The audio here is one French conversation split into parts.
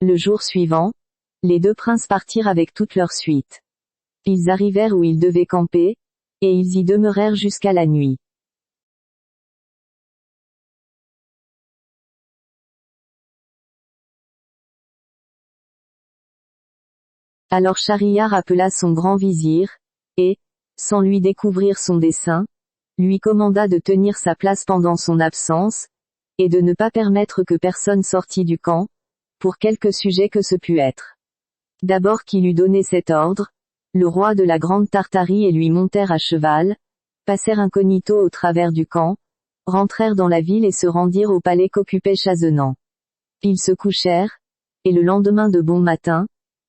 Le jour suivant, les deux princes partirent avec toute leur suite. Ils arrivèrent où ils devaient camper, et ils y demeurèrent jusqu'à la nuit. Alors Schahriar appela son grand vizir, et, sans lui découvrir son dessein, lui commanda de tenir sa place pendant son absence, et de ne pas permettre que personne sortît du camp, pour quelque sujet que ce pût être. D'abord qu'il eut donné cet ordre, le roi de la Grande Tartarie et lui montèrent à cheval, passèrent incognito au travers du camp, rentrèrent dans la ville et se rendirent au palais qu'occupait Chazenan. Ils se couchèrent, et le lendemain de bon matin,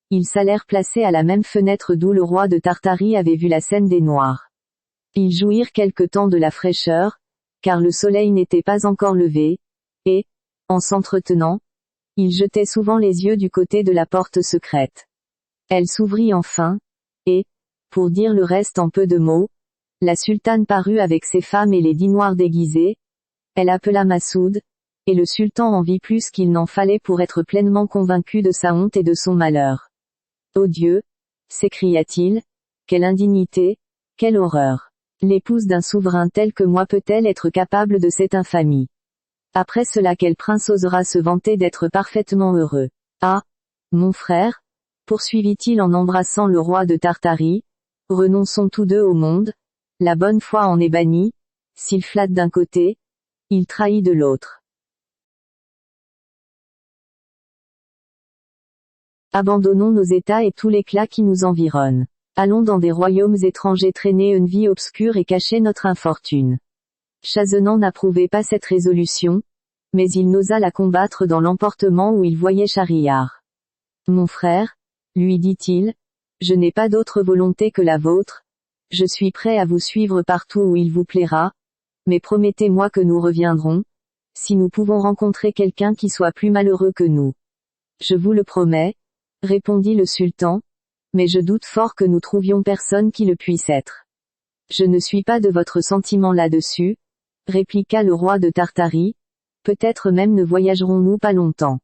ils s'allèrent placer à la même fenêtre d'où le roi de Tartarie avait vu la scène des Noirs. Ils jouirent quelque temps de la fraîcheur, car le soleil n'était pas encore levé, et, en s'entretenant, ils jetaient souvent les yeux du côté de la porte secrète. Elle s'ouvrit enfin, et, pour dire le reste en peu de mots, la sultane parut avec ses femmes et les 10 Noirs déguisés. Elle appela Massoud, et le sultan en vit plus qu'il n'en fallait pour être pleinement convaincu de sa honte et de son malheur. Ô Dieu, s'écria-t-il, quelle indignité, quelle horreur. L'épouse d'un souverain tel que moi peut-elle être capable de cette infamie? Après cela quel prince osera se vanter d'être parfaitement heureux? Ah, mon frère, poursuivit-il en embrassant le roi de Tartarie, renonçons tous deux au monde, la bonne foi en est bannie, s'il flatte d'un côté, il trahit de l'autre. Abandonnons nos états et tout l'éclat qui nous environne. Allons dans des royaumes étrangers traîner une vie obscure et cacher notre infortune. Chazenan n'approuvait pas cette résolution, mais il n'osa la combattre dans l'emportement où il voyait Schahriar. Mon frère, lui dit-il, je n'ai pas d'autre volonté que la vôtre, je suis prêt à vous suivre partout où il vous plaira, mais promettez-moi que nous reviendrons, si nous pouvons rencontrer quelqu'un qui soit plus malheureux que nous. Je vous le promets, répondit le sultan, mais je doute fort que nous trouvions personne qui le puisse être. Je ne suis pas de votre sentiment là-dessus, répliqua le roi de Tartarie, peut-être même ne voyagerons-nous pas longtemps.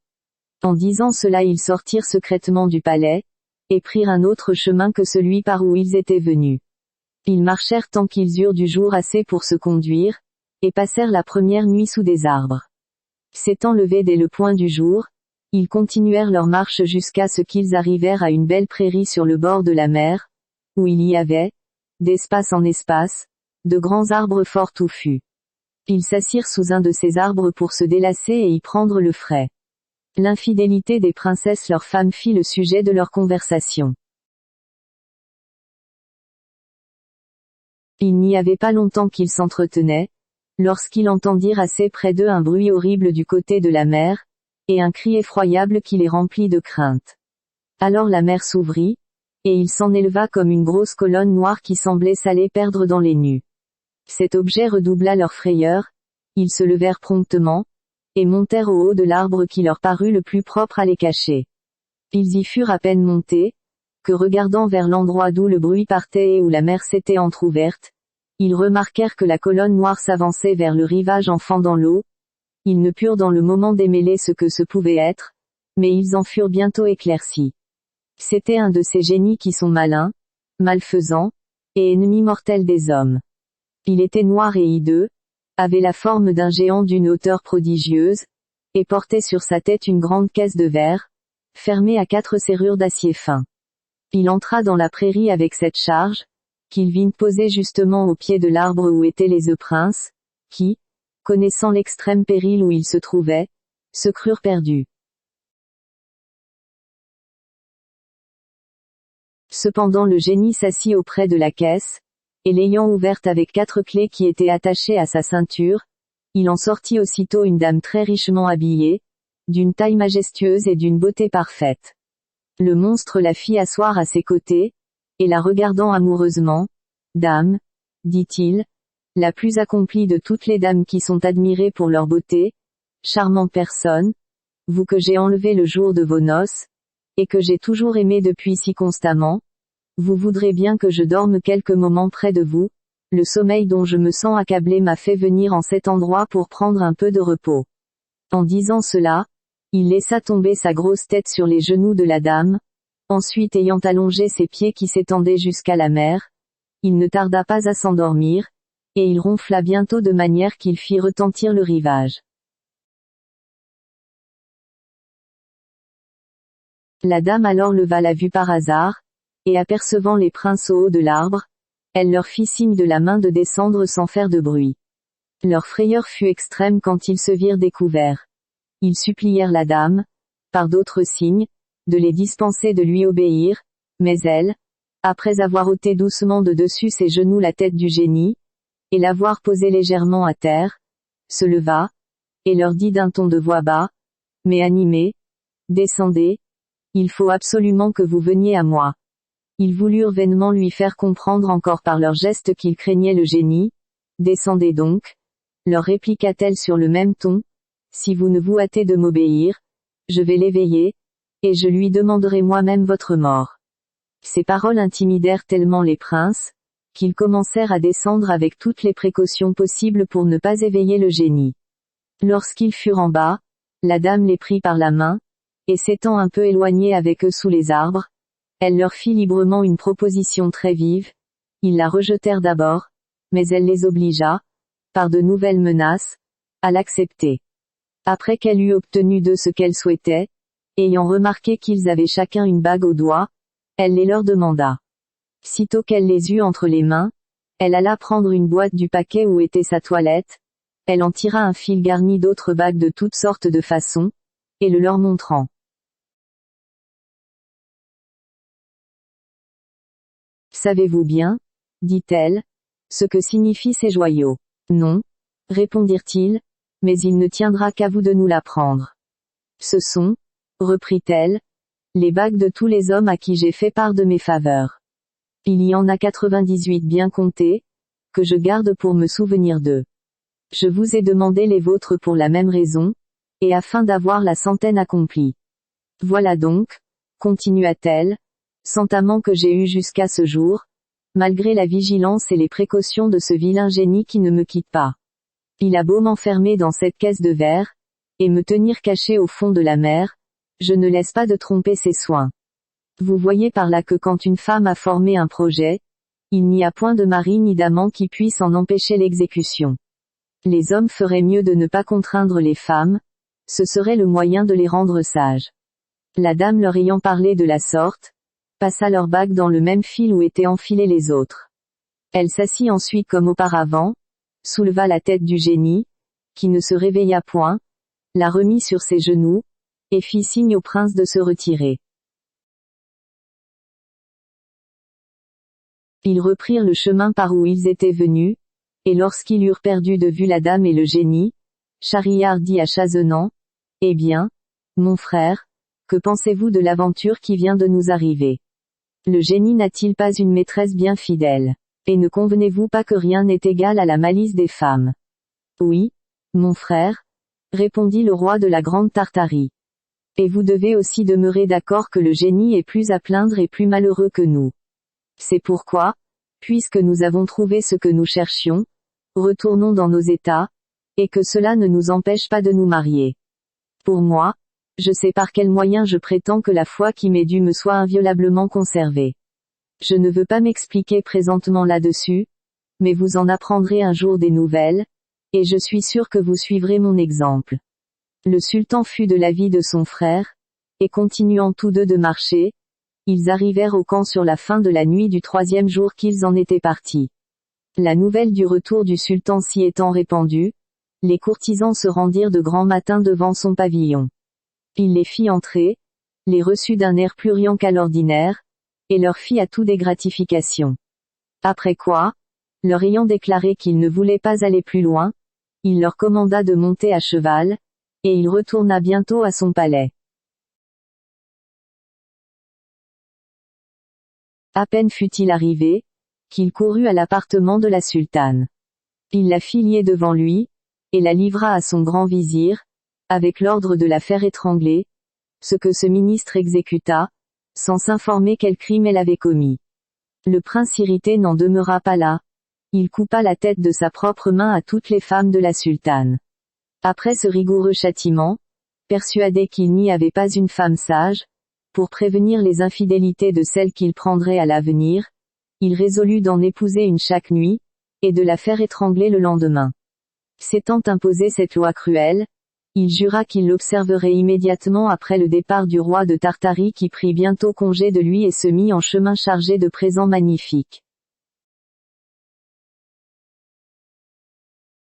En disant cela ils sortirent secrètement du palais, et prirent un autre chemin que celui par où ils étaient venus. Ils marchèrent tant qu'ils eurent du jour assez pour se conduire, et passèrent la première nuit sous des arbres. S'étant levés dès le point du jour, ils continuèrent leur marche jusqu'à ce qu'ils arrivèrent à une belle prairie sur le bord de la mer, où il y avait, d'espace en espace, de grands arbres fort touffus. Ils s'assirent sous un de ces arbres pour se délasser et y prendre le frais. L'infidélité des princesses leurs femmes fit le sujet de leur conversation. Il n'y avait pas longtemps qu'ils s'entretenaient, lorsqu'ils entendirent assez près d'eux un bruit horrible du côté de la mer, et un cri effroyable qui les remplit de crainte. Alors la mer s'ouvrit, et il s'en éleva comme une grosse colonne noire qui semblait s'aller perdre dans les nues. Cet objet redoubla leur frayeur, ils se levèrent promptement, et montèrent au haut de l'arbre qui leur parut le plus propre à les cacher. Ils y furent à peine montés, que regardant vers l'endroit d'où le bruit partait et où la mer s'était entr'ouverte, ils remarquèrent que la colonne noire s'avançait vers le rivage en fendant l'eau. Ils ne purent dans le moment démêler ce que ce pouvait être, mais ils en furent bientôt éclaircis. C'était un de ces génies qui sont malins, malfaisants, et ennemis mortels des hommes. Il était noir et hideux, avait la forme d'un géant d'une hauteur prodigieuse, et portait sur sa tête une grande caisse de verre, fermée à 4 serrures d'acier fin. Il entra dans la prairie avec cette charge, qu'il vit posée justement au pied de l'arbre où étaient les princes, qui, connaissant l'extrême péril où ils se trouvaient, se crurent perdus. Cependant le génie s'assit auprès de la caisse, et l'ayant ouverte avec 4 clés qui étaient attachées à sa ceinture, il en sortit aussitôt une dame très richement habillée, d'une taille majestueuse et d'une beauté parfaite. Le monstre la fit asseoir à ses côtés, et la regardant amoureusement, « Dame, dit-il, la plus accomplie de toutes les dames qui sont admirées pour leur beauté, charmante personne, vous que j'ai enlevé le jour de vos noces, et que j'ai toujours aimé depuis si constamment, vous voudrez bien que je dorme quelques moments près de vous, le sommeil dont je me sens accablé m'a fait venir en cet endroit pour prendre un peu de repos. » En disant cela, Il laissa tomber sa grosse tête sur les genoux de la dame, ensuite ayant allongé ses pieds qui s'étendaient jusqu'à la mer, il ne tarda pas à s'endormir, et il ronfla bientôt de manière qu'il fit retentir le rivage. La dame alors leva la vue par hasard, et apercevant les princes au haut de l'arbre, elle leur fit signe de la main de descendre sans faire de bruit. Leur frayeur fut extrême quand ils se virent découverts. Ils supplièrent la dame, par d'autres signes, de les dispenser de lui obéir, mais elle, après avoir ôté doucement de dessus ses genoux la tête du génie, et l'avoir posée légèrement à terre, se leva, et leur dit d'un ton de voix bas, mais animé, « Descendez, il faut absolument que vous veniez à moi. » Ils voulurent vainement lui faire comprendre encore par leurs gestes qu'ils craignaient le génie. « Descendez donc, leur répliqua-t-elle sur le même ton, si vous ne vous hâtez de m'obéir, je vais l'éveiller, et je lui demanderai moi-même votre mort. » Ces paroles intimidèrent tellement les princes, qu'ils commencèrent à descendre avec toutes les précautions possibles pour ne pas éveiller le génie. Lorsqu'ils furent en bas, la dame les prit par la main, et s'étant un peu éloignée avec eux sous les arbres, elle leur fit librement une proposition très vive. Ils la rejetèrent d'abord, mais elle les obligea, par de nouvelles menaces, à l'accepter. Après qu'elle eut obtenu d'eux ce qu'elle souhaitait, ayant remarqué qu'ils avaient chacun une bague au doigt, elle les leur demanda. Sitôt qu'elle les eut entre les mains, elle alla prendre une boîte du paquet où était sa toilette, elle en tira un fil garni d'autres bagues de toutes sortes de façons, et le leur montrant. Savez-vous bien, dit-elle, ce que signifient ces joyaux? Non, répondirent-ils, mais il ne tiendra qu'à vous de nous l'apprendre. Ce sont, reprit-elle, les bagues de tous les hommes à qui j'ai fait part de mes faveurs. Il y en a 98 bien comptés, que je garde pour me souvenir d'eux. Je vous ai demandé les vôtres pour la même raison, et afin d'avoir la centaine accomplie. Voilà donc, continua-t-elle, sentamment que j'ai eu jusqu'à ce jour, malgré la vigilance et les précautions de ce vilain génie qui ne me quitte pas. Il a beau m'enfermer dans cette caisse de verre, et me tenir caché au fond de la mer, je ne laisse pas de tromper ses soins. Vous voyez par là que quand une femme a formé un projet, il n'y a point de mari ni d'amant qui puisse en empêcher l'exécution. Les hommes feraient mieux de ne pas contraindre les femmes, ce serait le moyen de les rendre sages. La dame leur ayant parlé de la sorte, passa leur bague dans le même fil où étaient enfilés les autres. Elle s'assit ensuite comme auparavant, souleva la tête du génie, qui ne se réveilla point, la remit sur ses genoux, et fit signe au prince de se retirer. Ils reprirent le chemin par où ils étaient venus, et lorsqu'ils eurent perdu de vue la dame et le génie, Schahriar dit à Chazenant, « Eh bien, mon frère, que pensez-vous de l'aventure qui vient de nous arriver? Le génie n'a-t-il pas une maîtresse bien fidèle? Et ne convenez-vous pas que rien n'est égal à la malice des femmes? » Oui, mon frère, répondit le roi de la Grande Tartarie. Et vous devez aussi demeurer d'accord que le génie est plus à plaindre et plus malheureux que nous. C'est pourquoi, puisque nous avons trouvé ce que nous cherchions, retournons dans nos états, et que cela ne nous empêche pas de nous marier. Pour moi, je sais par quel moyen je prétends que la foi qui m'est due me soit inviolablement conservée. Je ne veux pas m'expliquer présentement là-dessus, mais vous en apprendrez un jour des nouvelles, et je suis sûr que vous suivrez mon exemple. Le sultan fut de l'avis de son frère, et continuant tous deux de marcher, ils arrivèrent au camp sur la fin de la nuit du 3e jour qu'ils en étaient partis. La nouvelle du retour du sultan s'y étant répandue, les courtisans se rendirent de grand matin devant son pavillon. Il les fit entrer, les reçut d'un air plus riant qu'à l'ordinaire, et leur fit à tout des gratifications. Après quoi, leur ayant déclaré qu'il ne voulait pas aller plus loin, il leur commanda de monter à cheval, et il retourna bientôt à son palais. À peine fut-il arrivé, qu'il courut à l'appartement de la sultane. Il la fit lier devant lui, et la livra à son grand vizir, avec l'ordre de la faire étrangler, ce que ce ministre exécuta, sans s'informer quel crime elle avait commis. Le prince irrité n'en demeura pas là. Il coupa la tête de sa propre main à toutes les femmes de la sultane. Après ce rigoureux châtiment, persuadé qu'il n'y avait pas une femme sage, pour prévenir les infidélités de celle qu'il prendrait à l'avenir, il résolut d'en épouser une chaque nuit, et de la faire étrangler le lendemain. S'étant imposé cette loi cruelle, il jura qu'il l'observerait immédiatement après le départ du roi de Tartarie qui prit bientôt congé de lui et se mit en chemin chargé de présents magnifiques.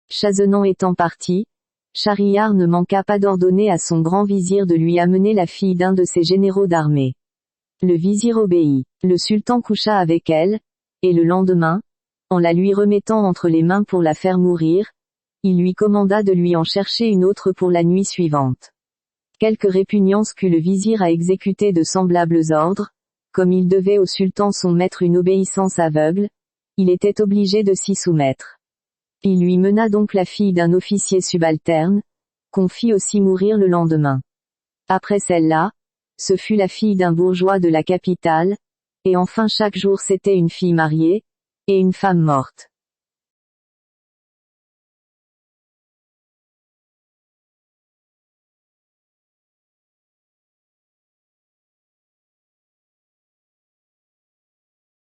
Chazennant étant parti, Schahriar ne manqua pas d'ordonner à son grand vizir de lui amener la fille d'un de ses généraux d'armée. Le vizir obéit. Le sultan coucha avec elle, et le lendemain, en la lui remettant entre les mains pour la faire mourir, il lui commanda de lui en chercher une autre pour la nuit suivante. Quelque répugnance qu'eut le vizir à exécuter de semblables ordres, comme il devait au sultan son maître une obéissance aveugle, il était obligé de s'y soumettre. Il lui mena donc la fille d'un officier subalterne, qu'on fit aussi mourir le lendemain. Après celle-là, ce fut la fille d'un bourgeois de la capitale, et enfin chaque jour c'était une fille mariée, et une femme morte.